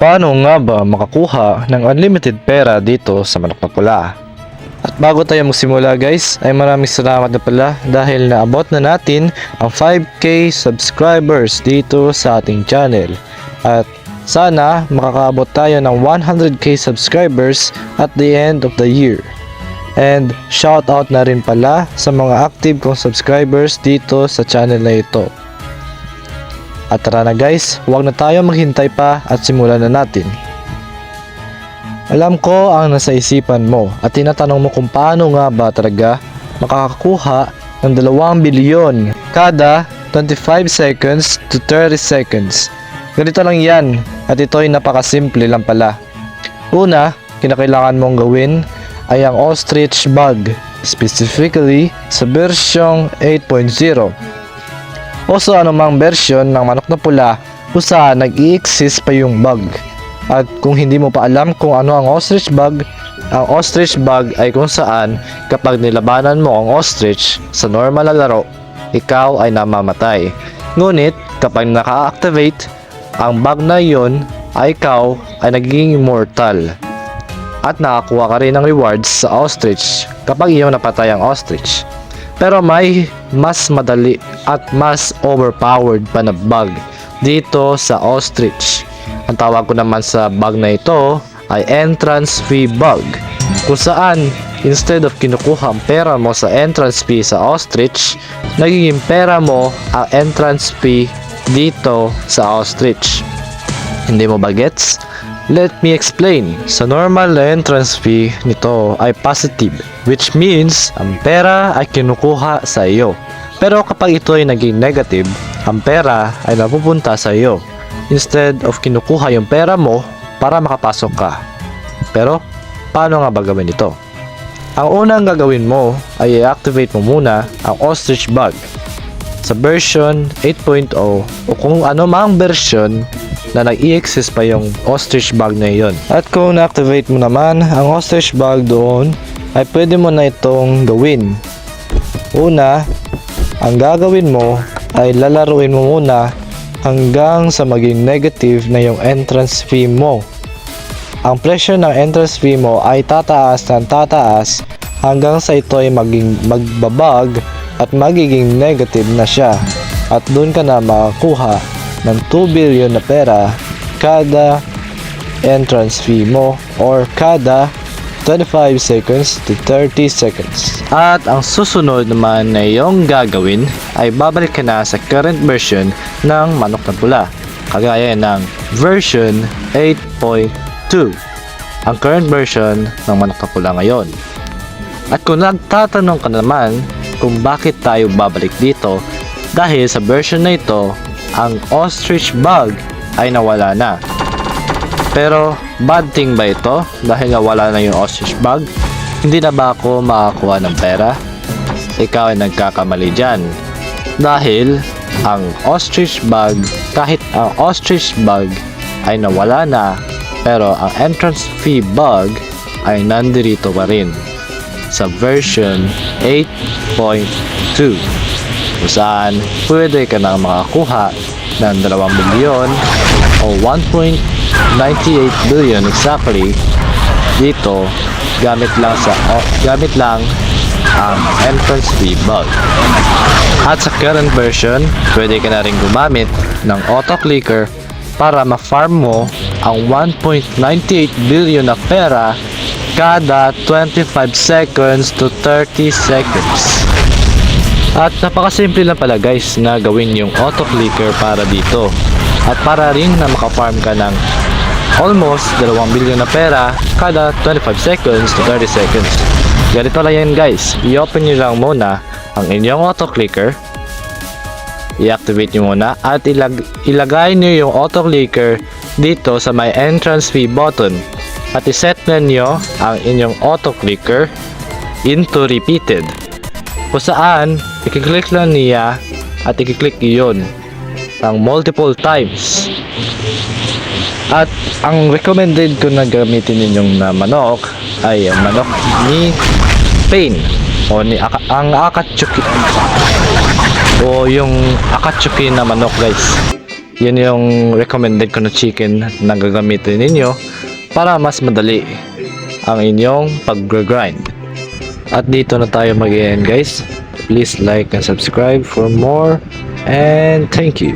Paano nga ba makakuha ng unlimited pera dito sa Manok na Pula? At bago tayo magsimula guys, ay maraming salamat na pala dahil naabot na natin ang 5K subscribers dito sa ating channel. At sana makakaabot tayo ng 100K subscribers at the end of the year. And shout out na rin pala sa mga active kong subscribers dito sa channel na ito. At tara na guys, huwag na tayo maghintay pa at simulan na natin. Alam ko ang nasa isipan mo at tinatanong mo kung paano nga ba talaga makakakuha ng 2 bilyon kada 25 seconds to 30 seconds. Ganito lang yan at ito'y napakasimple lang pala. Una, kinakailangan mong gawin ay ang ostrich bug, specifically sa versyong 8.0. O sa anumang version ng Manok na Pula kung saan nag-i-exist pa yung bug. At kung hindi mo pa alam kung ano ang ostrich bug ay kung saan kapag nilabanan mo ang ostrich sa normal na laro, ikaw ay namamatay. Ngunit kapag naka-activate ang bug na yun, ay ikaw ay nagiging immortal. At nakakuha ka rin ng rewards sa ostrich kapag iyong napatay ang ostrich. Pero may mas madali at mas overpowered pa na bug dito sa ostrich. Ang tawag ko naman sa bug na ito ay entrance fee bug, kung saan instead of kinukuha ang pera mo sa entrance fee sa ostrich, nagiging pera mo ang entrance fee dito sa ostrich. Hindi mo ba gets? Let me explain. Sa normal na entrance fee nito ay positive, which means ang pera ay kinukuha sa iyo. Pero kapag ito ay naging negative, ang pera ay napupunta sa iyo. Instead of kinukuha yung pera mo para makapasok ka. Pero paano nga ba gawin ito? Ang unang gagawin mo ay i-activate mo muna ang ostrich bug sa version 8.0 o kung ano mang version na nag-i-exist pa yung ostrich bug na iyon. At kung na-activate mo naman ang ostrich bug doon, ay pwede mo na itong gawin. Una, ang gagawin mo ay lalaruin mo muna hanggang sa maging negative na yung entrance fee mo. Ang presyo ng entrance fee mo ay tataas ng tataas hanggang sa ito ay magbabag at magiging negative na siya. At doon ka na makakuha ng 2 billion na pera kada entrance fee mo or kada 25 seconds to 30 seconds. At ang susunod naman na iyong gagawin ay babalik ka na sa current version ng Manok na Pula, kagaya ng version 8.2, ang current version ng Manok na Pula ngayon. At kung nagtatanong ka naman kung bakit tayo babalik dito, dahil sa version na ito ang ostrich bug ay nawala na. Pero bad thing ba ito dahil nawala na yung ostrich bug? Hindi na ba ako makakuha ng pera? Ikaw ay nagkakamali dyan. Dahil ang ostrich bug, kahit ang ostrich bug ay nawala na, pero ang entrance fee bug ay nandirito pa rin sa version 8.2. kung saan pwede ka na makakuha ng 2 bilyon o 1.98 billion exactly dito gamit lang ang entrance fee bug. At sa current version, pwede ka na rin gumamit ng auto clicker para ma-farm mo ang 1.98 billion na pera kada 25 seconds to 30 seconds. At napakasimple lang pala guys na gawin yung auto clicker para dito. At para rin na maka-farm ka ng almost 2 billion na pera kada 25 seconds to 30 seconds. Ganito lang yan guys. I-open nyo lang muna ang inyong auto clicker. I-activate nyo muna at ilagay nyo yung auto clicker dito sa may entrance fee button. At iset na nyo ang inyong auto clicker into repeated, kung saan i-click lang niya at i-click yun ng multiple times. At ang recommended ko na gamitin ninyong na manok ay ang manok ni Pain o ang Akatsuki o yung Akatsuki na manok guys. Yun yung recommended ko na chicken na gagamitin ninyo para mas madali ang inyong pag-grind. At dito na tayo mag-end guys. Please like and subscribe for more and thank you.